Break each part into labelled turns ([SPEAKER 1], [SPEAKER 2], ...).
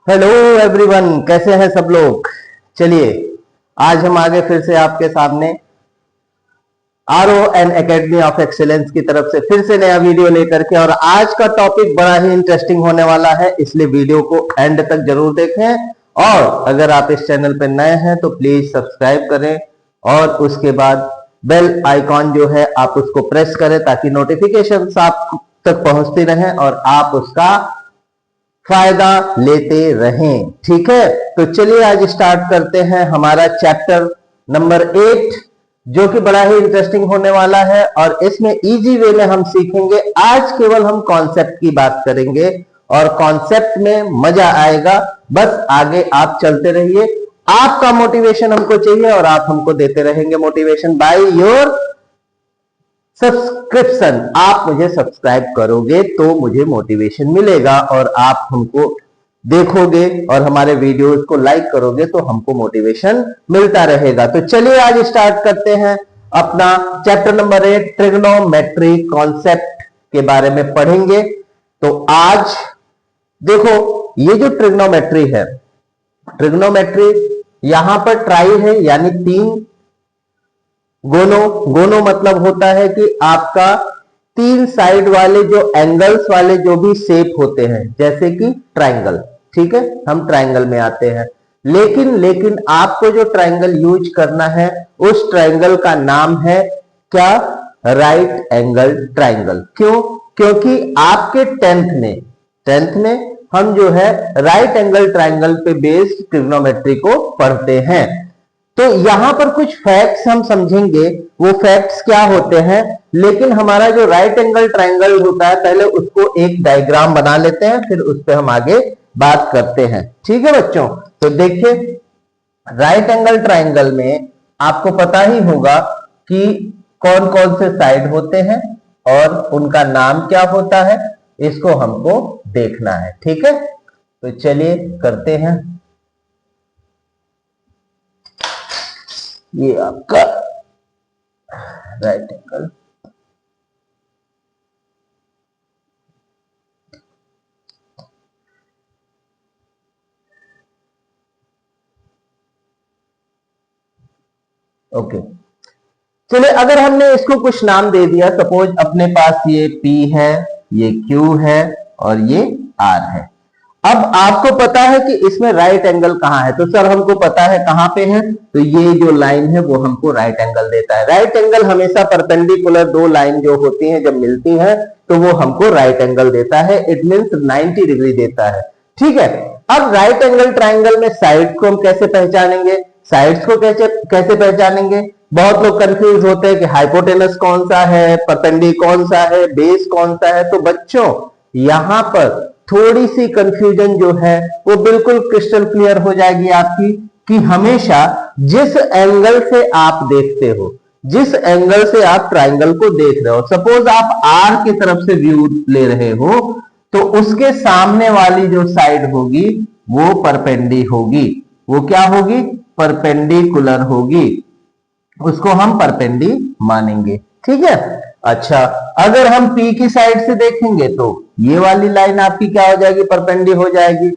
[SPEAKER 1] Hello everyone, कैसे हैं सब लोग। चलिए आज हम आगे फिर से आपके सामने RON एकेडमी ऑफ एक्सीलेंस की तरफ से फिर से नया वीडियो लेकर के, और आज का टॉपिक बड़ा ही इंटरेस्टिंग होने वाला है, इसलिए वीडियो को एंड तक जरूर देखें। और अगर आप इस चैनल पर नए हैं तो प्लीज सब्सक्राइब करें और उसके बाद बेल आइकॉन जो है आप उसको प्रेस करें ताकि नोटिफिकेशन आप तक पहुंचती रहें और आप उसका फायदा लेते रहें। ठीक है, तो चलिए आज स्टार्ट करते हैं हमारा चैप्टर नंबर 8, जो कि बड़ा ही इंटरेस्टिंग होने वाला है। और इसमें इजी वे में हम सीखेंगे। आज केवल हम कॉन्सेप्ट की बात करेंगे और कॉन्सेप्ट में मजा आएगा। बस आगे आप चलते रहिए, आपका मोटिवेशन हमको चाहिए और आप हमको देते रहेंगे मोटिवेशन बाय योर सब्सक्रिप्शन। आप मुझे सब्सक्राइब करोगे तो मुझे मोटिवेशन मिलेगा, और आप हमको देखोगे और हमारे वीडियोस को लाइक करोगे तो हमको मोटिवेशन मिलता रहेगा। तो चलिए आज स्टार्ट करते हैं अपना चैप्टर नंबर 8, ट्रिग्नोमेट्री कॉन्सेप्ट के बारे में पढ़ेंगे। तो आज देखो, ये जो ट्रिग्नोमेट्री है, ट्रिग्नोमेट्री यहां पर ट्राई है यानी 3 गोनो मतलब होता है कि आपका 3 साइड वाले जो एंगल्स वाले जो भी शेप होते हैं, जैसे कि ट्रायंगल। ठीक है, हम ट्रायंगल में आते हैं, लेकिन आपको जो ट्रायंगल यूज करना है उस ट्रायंगल का नाम है क्या? Right angle triangle. क्यों? क्योंकि आपके 10th में हम जो है राइट एंगल ट्रायंगल पे बेस्ड ट्रिग्नोमेट्री को पढ़ते हैं। तो यहां पर कुछ फैक्ट्स हम समझेंगे, वो फैक्ट्स क्या होते हैं। लेकिन हमारा जो राइट एंगल ट्रायंगल होता है, पहले उसको एक डायग्राम बना लेते हैं, फिर उस पर हम आगे बात करते हैं। ठीक है बच्चों, तो देखिए राइट एंगल ट्रायंगल में आपको पता ही होगा कि कौन कौन से साइड होते हैं और उनका नाम क्या होता है, इसको हमको देखना है। ठीक है, तो चलिए करते हैं। ये आपका राइट एंगल, ओके। चलिए अगर हमने इसको कुछ नाम दे दिया, सपोज अपने पास ये P है, ये Q है और ये R है। अब आपको पता है कि इसमें राइट एंगल कहां है, तो सर हमको पता है कहां पे है, तो ये जो लाइन है वो हमको राइट एंगल देता है। राइट एंगल हमेशा परपेंडिकुलर 2 लाइन जो होती हैं जब मिलती हैं तो वो हमको राइट एंगल देता है। इट मींस 90 डिग्री देता है। ठीक है, अब राइट एंगल ट्रायंगल में साइड को हम कैसे पहचानेंगे, साइड्स को कैसे पहचानेंगे। बहुत लोग कंफ्यूज होते हैं कि हाइपोटेनस कौन सा है, परपेंडिकुलर कौन सा है, बेस कौन सा है। तो बच्चों यहां पर थोड़ी सी कंफ्यूजन जो है वो बिल्कुल क्रिस्टल क्लियर हो जाएगी आपकी, कि हमेशा जिस एंगल से आप देखते हो, जिस एंगल से आप ट्रायंगल को देख रहे हो, सपोज आप R की तरफ से व्यू ले रहे हो, तो उसके सामने वाली जो साइड होगी वो परपेंडी होगी। वो क्या होगी? परपेंडिकुलर होगी, उसको हम परपेंडी मानेंगे। ठीक है, अच्छा अगर हम P की साइड से देखेंगे तो ये वाली लाइन आपकी क्या हो जाएगी? परपेंडी हो जाएगी।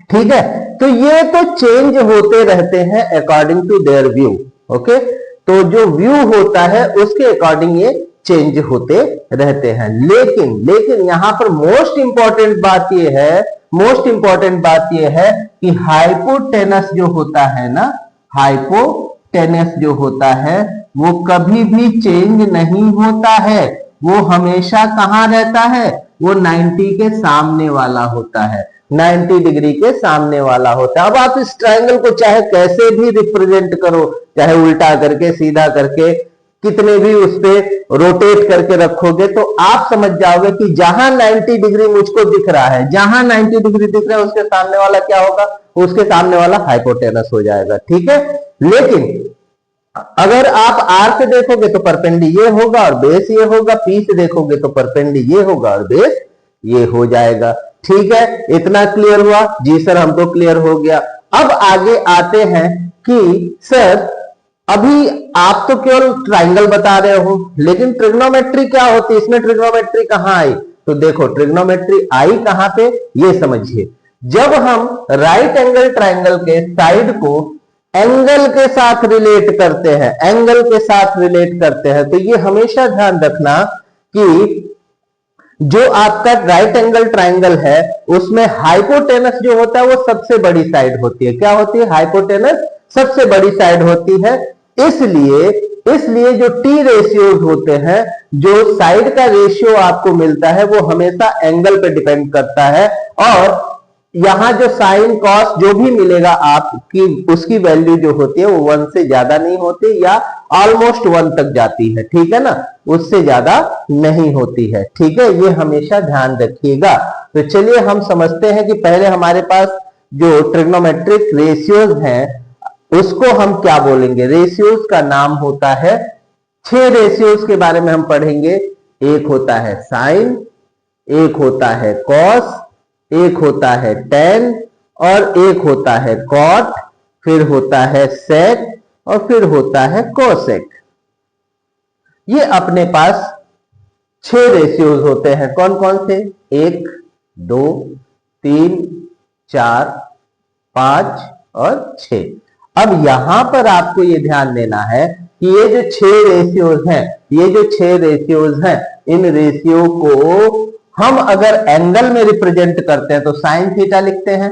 [SPEAKER 1] ठीक है, तो ये तो चेंज होते रहते हैं according to their view. Okay, तो जो व्यू होता है उसके अकॉर्डिंग ये चेंज होते रहते हैं। लेकिन यहां पर मोस्ट इंपॉर्टेंट बात ये है कि हाइपोटेनस जो होता है ना, हाइपोटेनस जो होता है वो कभी भी चेंज नहीं होता है। वो हमेशा कहां रहता है? वो 90 के सामने वाला होता है, 90 डिग्री के सामने वाला होता है। अब आप इस ट्रायंगल को चाहे कैसे भी रिप्रेजेंट करो, चाहे उल्टा करके, सीधा करके, कितने भी उस पे रोटेट करके रखोगे, तो आप समझ जाओगे कि जहां 90 डिग्री मुझको दिख रहा है, जहां 90 डिग्री दिख रहा है उसके सामने वाला क्या होगा? उसके सामने वाला हाइपोटेनस हो जाएगा। ठीक है, लेकिन अगर आप R से देखोगे तो परपेंडी ये होगा और बेस ये होगा, P से देखोगे तो परपेंडी ये होगा और बेस ये हो जाएगा। ठीक है, इतना क्लियर हुआ? जी सर हमको क्लियर हो गया। अब आगे आते हैं कि सर अभी आप तो केवल ट्रायंगल बता रहे हो, लेकिन ट्रिग्नोमेट्री क्या होती है, इसमें ट्रिग्नोमेट्री कहां आई? तो देखो ट्रिग्नोमेट्री आई कहां पे, ये समझिए। जब हम राइट एंगल ट्रायंगल के साइड को एंगल के साथ रिलेट करते हैं, एंगल के साथ रिलेट करते हैं, तो ये हमेशा ध्यान रखना कि जो आपका राइट एंगल ट्रायंगल है उसमें हाइपोटेनस जो होता है वो सबसे बड़ी साइड होती है। क्या होती है? हाइपोटेनस सबसे बड़ी साइड होती है। इसलिए जो टी रेशियोज होते हैं, जो साइड का रेशियो आपको मिलता है वो हमेशा एंगल पे डिपेंड करता है। और यहां जो साइन कॉस जो भी मिलेगा आपकी, उसकी वैल्यू जो होती है वो 1 से ज्यादा नहीं होती या ऑलमोस्ट 1 तक जाती है। ठीक है ना, उससे ज्यादा नहीं होती है। ठीक है, ये हमेशा ध्यान रखिएगा। तो चलिए हम समझते हैं कि पहले हमारे पास जो ट्रिग्नोमेट्रिक रेशियोज हैं उसको हम क्या बोलेंगे। रेशियोज का नाम होता है, 6 रेशियोज के बारे में हम पढ़ेंगे। एक होता है साइन, एक होता है कॉस, एक होता है टेन, और एक होता है कॉट, फिर होता है सेक, और फिर होता है कोसेक। ये अपने पास 6 रेशियोज होते हैं। कौन कौन से? 1, 2, 3, 4, 5 और 6। अब यहां पर आपको ये ध्यान देना है कि ये जो 6 रेशियोज हैं, ये जो 6 रेशियोज हैं, इन रेशियो को हम अगर एंगल में रिप्रेजेंट करते हैं तो साइन थीटा लिखते हैं,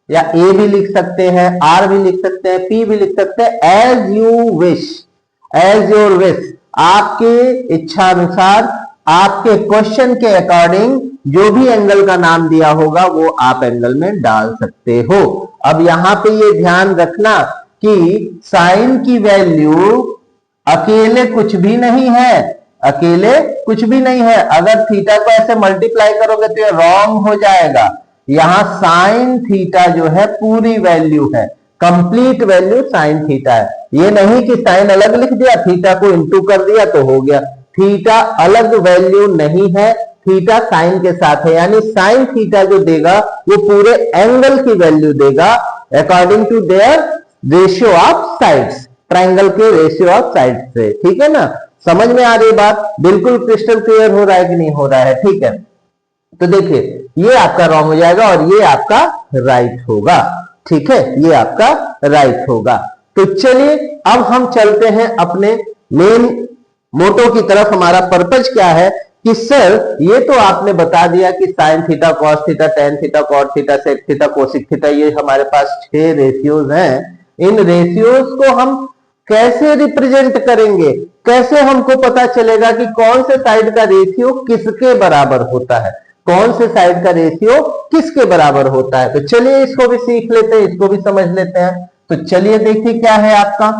[SPEAKER 1] या ए भी लिख सकते हैं, आर भी लिख सकते हैं, पी भी लिख सकते हैं, as you wish, as your wish. आपके इच्छा अनुसार, आपके क्वेश्चन के अकॉर्डिंग जो भी एंगल का नाम दिया होगा वो आप एंगल में डाल सकते हो। अब यहां पे ये ध्यान रखना कि साइन की वैल्यू अकेले कुछ भी नहीं है, अकेले कुछ भी नहीं है। अगर थीटा को ऐसे मल्टीप्लाई करोगे तो ये रॉन्ग हो जाएगा। यहां साइन थीटा जो है पूरी वैल्यू है, कंप्लीट वैल्यू साइन थीटा है। ये नहीं कि साइन अलग लिख दिया, थीटा को इंटू कर दिया तो हो गया। थीटा अलग वैल्यू नहीं है, थीटा साइन के साथ है, यानी साइन थीटा जो देगा वो पूरे एंगल की वैल्यू देगा according to their ratio of sides, triangle के रेशियो ऑफ साइड्स से। ठीक है ना, समझ में आ रही बात? बिल्कुल क्रिस्टल क्लियर हो रहा है कि नहीं हो रहा है? ठीक है, तो देखिए ये आपका रॉन्ग हो जाएगा और ये आपका राइट होगा। ठीक है, ये आपका राइट होगा। तो चलिए अब हम चलते हैं अपने मेन मोटो की तरफ। हमारा पर्पज क्या है कि सर ये तो आपने बता दिया कि sine theta, cos theta, tan theta, cot theta, sec theta, cosec theta, ये हमारे पास 6 रेशियोज हैं। इन रेशियोज को हम कैसे रिप्रेजेंट करेंगे, कैसे हमको पता चलेगा कि कौन से साइड का रेशियो किसके बराबर होता है, कौन से साइड का रेशियो किसके बराबर होता है। तो चलिए इसको भी सीख लेते हैं, इसको भी समझ लेते हैं। तो चलिए देखिए क्या है आपका।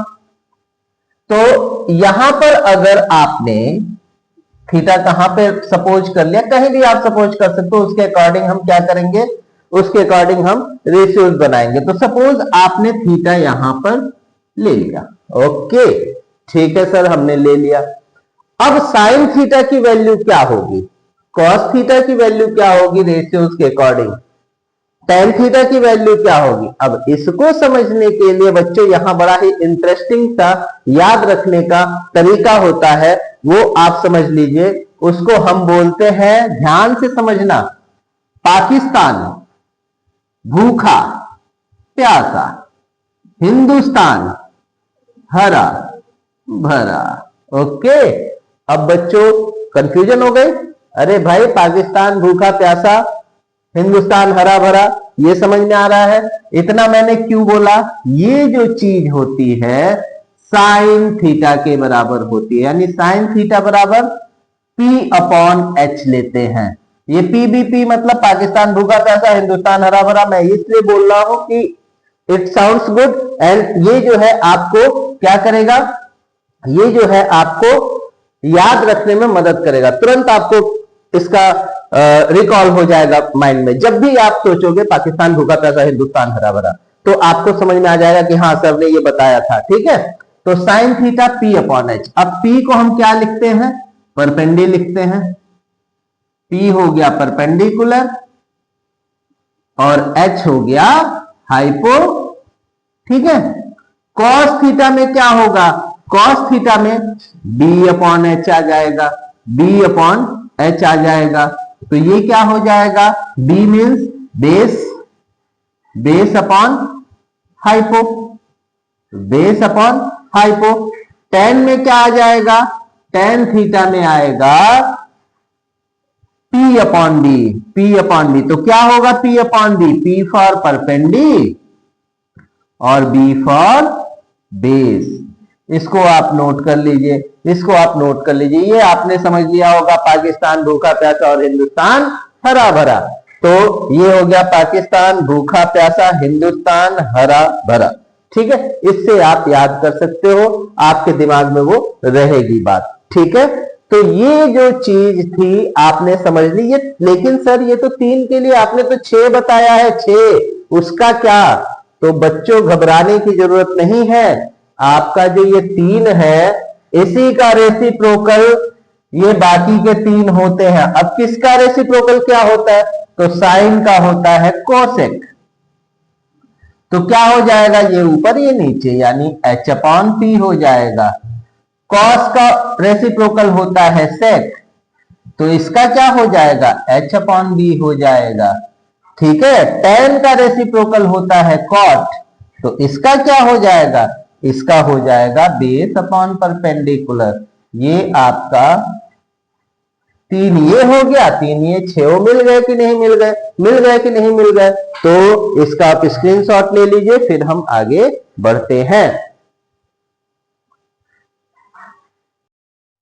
[SPEAKER 1] तो यहां पर अगर आपने थीटा कहां पे सपोज कर लिया, कहीं भी आप सपोज कर सकते हो, उसके अकॉर्डिंग हम क्या करेंगे, उसके अकॉर्डिंग हम रेशियोज बनाएंगे। तो सपोज आपने थीटा यहां पर ले लिया, ओके ठीक है सर, हमने ले लिया। अब साइन थीटा की वैल्यू क्या होगी, कॉस थीटा की वैल्यू क्या होगी रेशियोज के अकॉर्डिंग, टेन थीटा की वैल्यू क्या होगी। अब इसको समझने के लिए बच्चों यहां बड़ा ही इंटरेस्टिंग सा याद रखने का तरीका होता है, वो आप समझ लीजिए। उसको हम बोलते हैं, ध्यान से समझना, पाकिस्तान भूखा प्यासा, हिंदुस्तान हरा भरा। ओके, अब बच्चों कंफ्यूजन हो गई, अरे भाई पाकिस्तान भूखा प्यासा, हिंदुस्तान हरा भरा, ये समझ में आ रहा है। इतना मैंने क्यों बोला, ये जो चीज होती है साइन थीटा के बराबर होती है, यानी साइन थीटा बराबर P अपॉन H लेते हैं। ये PBP मतलब पाकिस्तान भूखा प्यासा, हिंदुस्तान हरा भरा, मैं इसलिए बोल रहा हूं कि इट साउंड्स गुड एंड ये जो है आपको क्या करेगा, ये जो है आपको याद रखने में मदद करेगा, तुरंत आपको इसका रिकॉल हो जाएगा माइंड में। जब भी आप सोचोगे पाकिस्तान भूखा प्यासा, हिंदुस्तान हरा भरा, तो आपको समझ में आ जाएगा कि हाँ सर ने ये बताया था। ठीक है, तो sine theta P upon H। अब P को हम क्या लिखते हैं, परपेंडी लिखते हैं, P हो गया परपेंडिकुलर और H हो गया हाइपो। ठीक है, कॉस थीटा में क्या होगा, कॉस थीटा में B अपॉन H आ जाएगा, B अपॉन H आ जाएगा। तो ये क्या हो जाएगा, B means base, base upon hypo, base upon hypo. tan में क्या आ जाएगा, tan थीटा में आएगा P upon B, P upon B. तो क्या होगा P upon B, P for perpendicular और B फॉर बेस। इसको आप नोट कर लीजिए, इसको आप नोट कर लीजिए। ये आपने समझ लिया होगा, पाकिस्तान भूखा प्यासा और हिंदुस्तान हरा भरा। तो ये हो गया पाकिस्तान भूखा प्यासा, हिंदुस्तान हरा भरा। ठीक है, इससे आप याद कर सकते हो, आपके दिमाग में वो रहेगी बात। ठीक है, तो ये जो चीज थी आपने समझ ली। ये लेकिन सर ये तो 3 के लिए आपने तो 6 बताया है, 6 उसका क्या? तो बच्चों घबराने की जरूरत नहीं है। आपका जो ये 3 है इसी का रेसिप्रोकल ये बाकी के 3 होते हैं। अब किसका रेसिप्रोकल क्या होता है? तो साइन का होता है कोसेक। तो क्या हो जाएगा, ये ऊपर ये नीचे, यानी h अपॉन पी हो जाएगा। कॉस का रेसिप्रोकल होता है सेक, तो इसका क्या हो जाएगा, h अपॉन बी हो जाएगा। ठीक है, tan का रेसिप्रोकल होता है कॉट, तो इसका क्या हो जाएगा, इसका हो जाएगा बेस अपॉन परपेंडिकुलर। ये आपका 3 ये हो गया, 3 ये 6 मिल गए कि नहीं मिल गए, मिल गए कि नहीं मिल गए। तो इसका आप स्क्रीनशॉट ले लीजिए, फिर हम आगे बढ़ते हैं।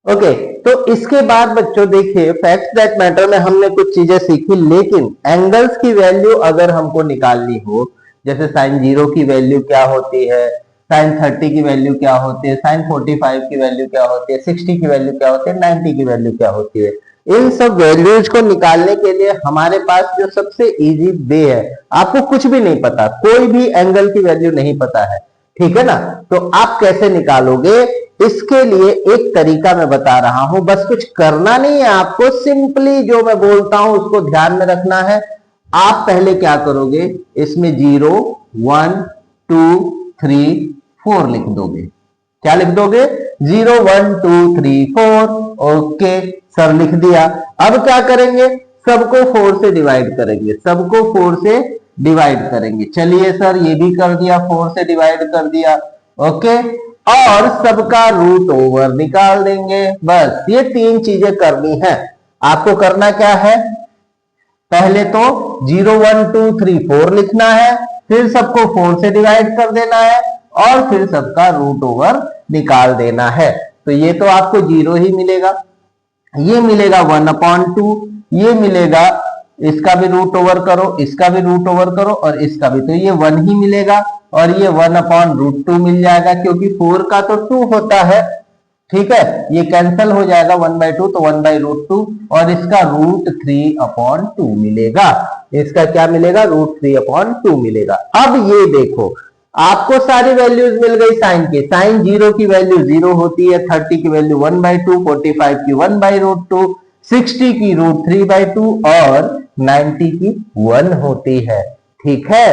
[SPEAKER 1] ओके, तो इसके बाद बच्चों देखिए फैक्ट्स दैट मैटर में हमने कुछ चीजें सीखी, लेकिन एंगल्स की वैल्यू अगर हमको निकालनी हो, जैसे साइन 0 की वैल्यू क्या होती है, साइन 30 की वैल्यू क्या होती है, साइन 45 की वैल्यू क्या होती है, 60 की वैल्यू क्या होती है, 90 की वैल्यू क्या होती है, इन सब वैल्यूज को निकालने के लिए हमारे पास जो सबसे इजी वे है, आपको कुछ भी नहीं पता, कोई भी एंगल की वैल्यू नहीं पता है, ठीक है ना, तो आप कैसे निकालोगे, इसके लिए एक तरीका मैं बता रहा हूं। बस कुछ करना नहीं है आपको, सिंपली जो मैं बोलता हूं उसको ध्यान में रखना है। आप पहले क्या करोगे, इसमें 0 1 2 3 4 लिख दोगे। क्या लिख दोगे, 0 1 2 3 4। ओके सर, लिख दिया। अब क्या करेंगे, सबको 4 से डिवाइड करेंगे, सबको 4 से डिवाइड करेंगे। चलिए सर, ये भी कर दिया, 4 से डिवाइड कर दिया। ओके, और सबका रूट ओवर निकाल देंगे। बस ये 3 चीजें करनी है आपको। करना क्या है, पहले तो 0 1 2 3 4 लिखना है, फिर सबको 4 से डिवाइड कर देना है, और फिर सबका रूट ओवर निकाल देना है। तो ये तो आपको 0 ही मिलेगा, ये मिलेगा 1/2, ये मिलेगा, इसका भी रूट ओवर करो, इसका भी रूट ओवर करो, और इसका भी, तो ये 1 ही मिलेगा, और ये 1/√2 मिल जाएगा, क्योंकि 4 का तो 2 होता है। ठीक है, ये कैंसिल हो जाएगा 1/2, तो 1/√2, और इसका √3/2 मिलेगा। इसका क्या मिलेगा, √3/2 मिलेगा। अब ये देखो, आपको सारी वैल्यूज मिल गई साइन की। साइन 0 की वैल्यू 0 होती है, 30 की वैल्यू 1/2, 45 की 1/√2, 60 की √3/2, और 90 की 1 होती है। ठीक है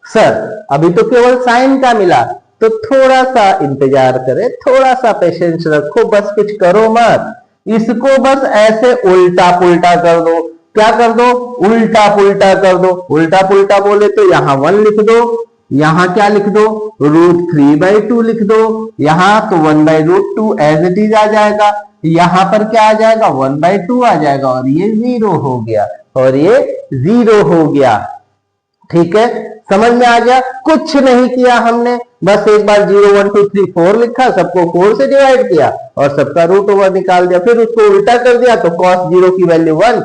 [SPEAKER 1] सर, अभी तो केवल साइन का मिला, तो थोड़ा सा इंतजार करें, थोड़ा सा पेशेंस रखो, बस कुछ करो मत, इसको बस ऐसे उल्टा पुल्टा कर दो। क्या कर दो, उल्टा पुल्टा कर दो। उल्टा पुल्टा बोले तो यहां 1 लिख दो, यहां क्या लिख दो, √3/2 लिख दो, यहां तो 1/√2 एज इट इज आ जाएगा, यहां पर क्या आ जाएगा, 1/2 आ जाएगा, और ये 0 हो गया, और ये 0 हो गया। ठीक है, समझ में आ गया, कुछ नहीं किया हमने, बस एक बार 0 1 2 3 4 लिखा, सबको 4 से डिवाइड किया, और सबका रूट ओवर निकाल दिया, फिर उसको उल्टा कर दिया, तो cos 0 की वैल्यू 1,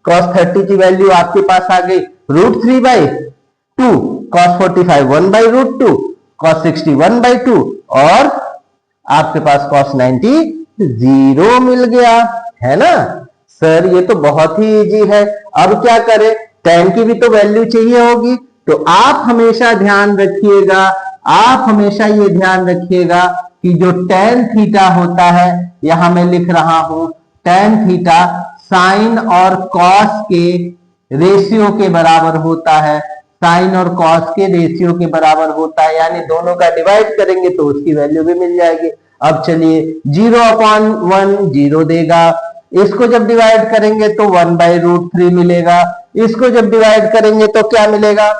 [SPEAKER 1] cos 30 की वैल्यू आपके पास आ गई √3/2, cos 45 1/√2, cos 60 1/2, और आपके पास cos 90 0 मिल गया, है ना। सर ये तो बहुत ही इजी है। अब क्या करें, tan की भी तो वैल्यू चाहिए होगी, तो आप हमेशा ध्यान रखिएगा, आप हमेशा ये ध्यान रखिएगा कि जो tan थीटा होता है, यहां मैं लिख रहा हूं tan थीटा साइन और कॉस के रेशियो के बराबर होता है, साइन और कॉस के रेशियो के बराबर होता है, यानी दोनों का डिवाइड करेंगे तो उसकी वैल्यू भी मिल जाएगी। अब चलिए 0/1 0 देगा, इसको जब डिवाइड करेंगे तो 1/√3 मिलेगा, इसको जब डिवाइड करेंगे तो क्या मिलेगा,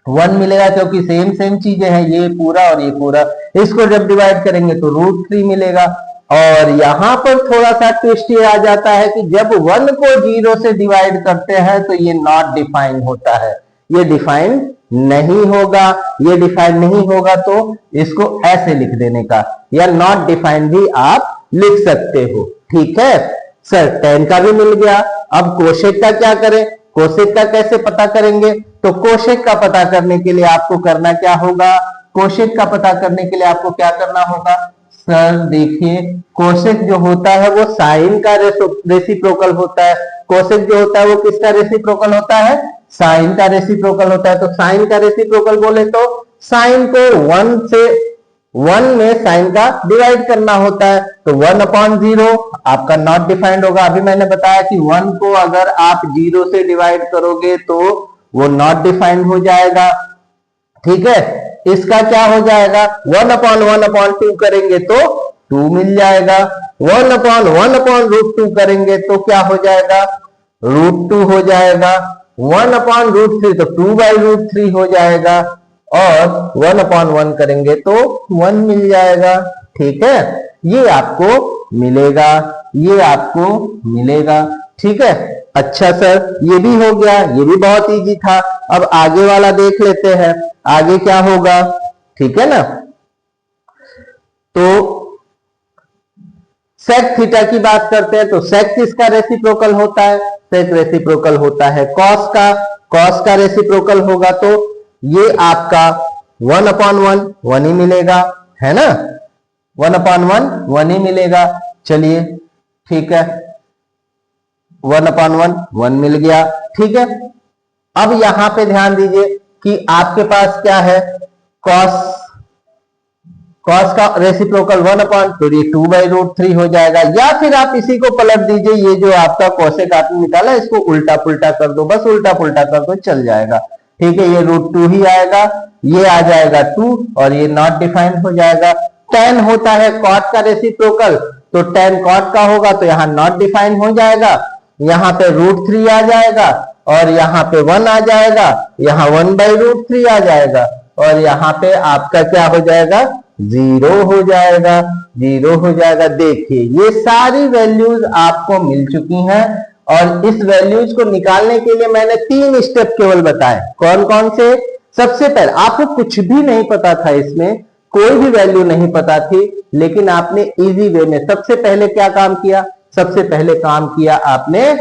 [SPEAKER 1] 1 मिलेगा क्योंकि सेम सेम चीजें हैं, ये पूरा और ये पूरा। इसको जब डिवाइड करेंगे तो √3 मिलेगा। और यहां पर थोड़ा सा ट्विस्ट ये आ जाता है कि जब 1 को 0 से डिवाइड करते हैं तो ये नॉट डिफाइन होता है, ये डिफाइन नहीं होगा। ये डिफाइन नहीं होगा तो इसको ऐसे लिख देने का, या नॉट डिफाइन भी आप लिख सकते हो। ठीक है सर, tan का भी मिल गया। अब कोशेक का क्या करें, कोशेक का कैसे पता करेंगे? तो कोशेक का पता करने के लिए आपको करना क्या होगा, कोशेक का पता करने के लिए आपको क्या करना होगा? सर देखिए, कोशेक जो होता है वो साइन का रेसिप्रोकल होता है। कोशेक जो होता है वो किसका रेसिप्रोकल होता है? साइन का रेसिप्रोकल होता है। तो साइन का रेसिप्रोकल बोले तो साइन को 1 में साइन का डिवाइड करना होता है। तो 1/0 आपका नॉट डिफाइंड होगा। अभी मैंने बताया कि 1 को अगर आप 0 से डिवाइड करोगे तो वो नॉट डिफाइंड हो जाएगा। ठीक है, इसका क्या हो जाएगा? 1/1/2 करेंगे तो 2 मिल जाएगा। 1/1/√2 करेंगे तो क्या हो जाएगा? √2 हो जाएगा। 1/√3 तो 2/√3 हो जाएगा। और 1/1 करेंगे तो 1 मिल जाएगा। ठीक है, ये आपको मिलेगा, ये आपको मिलेगा। ठीक है, अच्छा सर ये भी हो गया, ये भी बहुत इजी था। अब आगे वाला देख लेते हैं, आगे क्या होगा। ठीक है ना, तो सेक थीटा की बात करते हैं। तो सेक किसका रेसिप्रोकल होता है? सेक रेसिप्रोकल होता है कॉस का। कॉस का रेसिप्रोकल होगा तो ये आपका 1/1 1 ही मिलेगा, है ना। 1/1 1 ही मिलेगा। चलिए ठीक है, 1/1 1 मिल गया। ठीक है, अब यहां पे ध्यान दीजिए कि आपके पास क्या है, कॉस का रेसिप्रोकल 1/, तो ये 2/√3 हो जाएगा। या फिर आप इसी को पलट दीजिए, ये जो आपका कोसेक आपने निकाला इसको उल्टा पुल्टा कर दो, बस उल्टा पुल्टा कर दो, चल जाएगा। ठीक है, ये √2 ही आएगा, ये आ जाएगा 2 और ये नॉट डिफाइंड हो जाएगा। tan होता है कॉट का रेसिप्रोकल, तो tan कॉट का होगा तो यहाँ नॉट डिफाइंड हो जाएगा। यहाँ पे √3 आ जाएगा और यहाँ पे 1 आ जाएगा, यहाँ 1/√3 आ जाएगा और यहाँ पे आपका क्या हो जाएगा? 0 हो जाएगा, 0 हो जाएगा। देखिए ये सारी वैल्यूज आपको मिल चुकी हैं और इस वैल्यूज को निकालने के लिए मैंने 3 स्टेप केवल बताए। कौन कौन से? सबसे पहले आपको कुछ भी नहीं पता था, इसमें कोई भी वैल्यू नहीं पता थी, लेकिन आपने इजी वे में सबसे पहले क्या काम किया? सबसे पहले काम किया आपने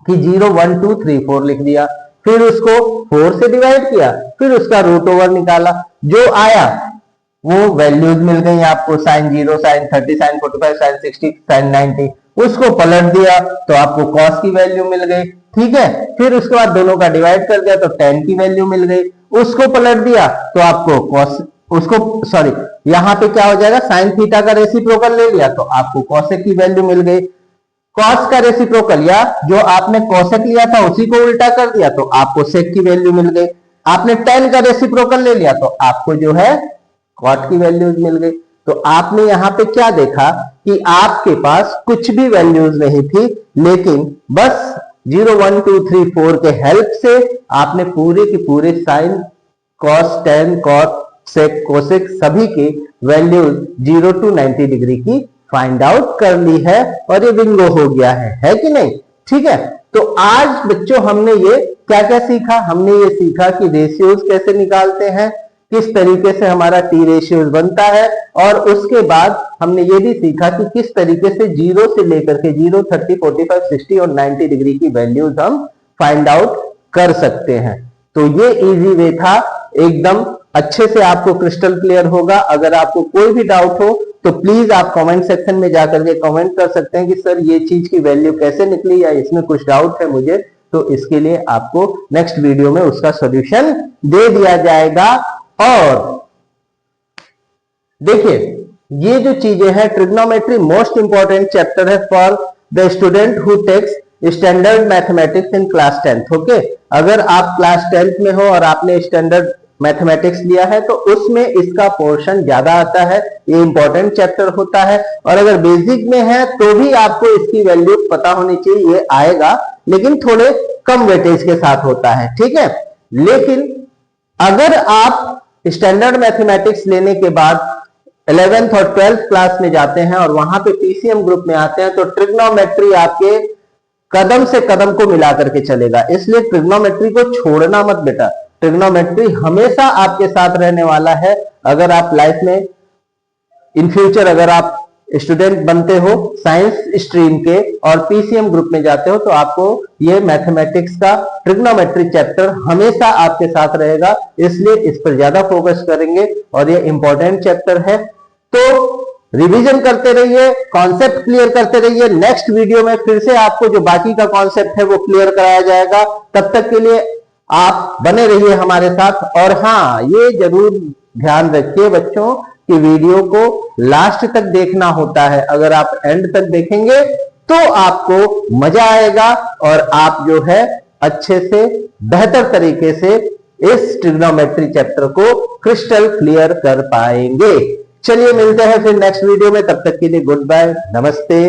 [SPEAKER 1] कि 0 1 2 3 4 लिख दिया, फिर उसको 4 से डिवाइड किया, फिर उसका √ओवर निकाला, जो आया वो वैल्यूज मिल गई आपको, sin 0, sin 30, sin 45, sin 60, sin 90। उसको पलट दिया तो आपको cos की वैल्यू मिल गई। ठीक है, फिर उसके बाद दोनों का डिवाइड कर दिया तो tan की वैल्यू मिल गई। उसको पलट दिया तो आपको यहाँ पे क्या हो जाएगा? sin थीटा का रेसिप्रोकल ले लिया तो आपको cosec की वैल्यू मिल गई। cos का रेसिप्रोकल या जो आपने cosec लिया था उसी को उल्टा कर दिया तो आपको sec की वैल्यू मिल गई। आपने tan का रेसिप्रोकल ले लिया तो आपको जो है cot की वैल्यूज मिल गई। तो आपने यहाँ पे क्या देखा कि आपके पास कुछ भी वैल्यूज नहीं थी, लेकिन बस 0 1 2 3 4 के हेल्प से आपने पूरे के पूरे sine, cos, tan, cot, sec, cosec सभी के वैल्यूज 0 to 90 डिग्री की फाइंड आउट कर ली है और ये बिंगो हो गया है कि नहीं? ठीक है, तो आज बच्चों हमने ये क्या क्या सीखा? हमने ये सीखा कि रेशियोज कैसे निकालते हैं, किस तरीके से हमारा टी रेशियोज बनता है, और उसके बाद हमने ये भी सीखा कि किस तरीके से 0 से लेकर के 0, 30, 45, 60 और 90 डिग्री की वैल्यूज हम फाइंड आउट कर सकते हैं। तो ये इजी वे था, एकदम अच्छे से आपको क्रिस्टल क्लियर होगा। अगर आपको कोई भी डाउट हो तो प्लीज आप कमेंट सेक्शन में जाकर के कमेंट कर सकते हैं कि सर ये चीज की वैल्यू कैसे निकली या इसमें कुछ डाउट है मुझे, तो इसके लिए आपको नेक्स्ट वीडियो में उसका सॉल्यूशन दे दिया जाएगा। और देखिए ये जो चीजें हैं, ट्रिग्नोमेट्री मोस्ट इंपॉर्टेंट चैप्टर है for the student who takes standard mathematics in class 10th। Okay, अगर आप क्लास 10th में हो और आपने स्टैंडर्ड मैथमेटिक्स लिया है तो उसमें इसका पोर्शन ज्यादा आता है, ये इंपॉर्टेंट चैप्टर होता है। और अगर बेसिक में है तो भी आपको इसकी वैल्यू पता होनी चाहिए, ये आएगा लेकिन थोड़े कम वेटेज के साथ होता है। ठीक है, लेकिन अगर आप स्टैंडर्ड मैथमेटिक्स लेने के बाद 11th और 12th क्लास में जाते हैं और वहां पे पीसीएम ग्रुप में आते हैं तो ट्रिग्नोमेट्री आपके कदम से कदम को मिला करके चलेगा। इसलिए ट्रिग्नोमेट्री को छोड़ना मत बेटा, ट्रिग्नोमेट्री हमेशा आपके साथ रहने वाला है। अगर आप लाइफ में इन फ्यूचर अगर आप स्टूडेंट बनते हो साइंस स्ट्रीम के और पीसीएम ग्रुप में जाते हो तो आपको ये मैथमेटिक्स का ट्रिग्नोमेट्री चैप्टर हमेशा आपके साथ रहेगा, इसलिए इस पर ज्यादा फोकस करेंगे और ये इंपॉर्टेंट चैप्टर है। तो रिवीजन करते रहिए, कॉन्सेप्ट क्लियर करते रहिए। नेक्स्ट वीडियो में फिर से आपको जो बाकी का कॉन्सेप्ट है वो क्लियर कराया जाएगा। तब तक के लिए आप बने रहिए हमारे साथ। और हाँ, ये जरूर ध्यान रखिए बच्चों कि वीडियो को लास्ट तक देखना होता है। अगर आप एंड तक देखेंगे तो आपको मजा आएगा और आप जो है अच्छे से बेहतर तरीके से इस ट्रिग्नोमेट्री चैप्टर को क्रिस्टल क्लियर कर पाएंगे। चलिए मिलते हैं फिर नेक्स्ट वीडियो में, तब तक के लिए गुड बाय, नमस्ते।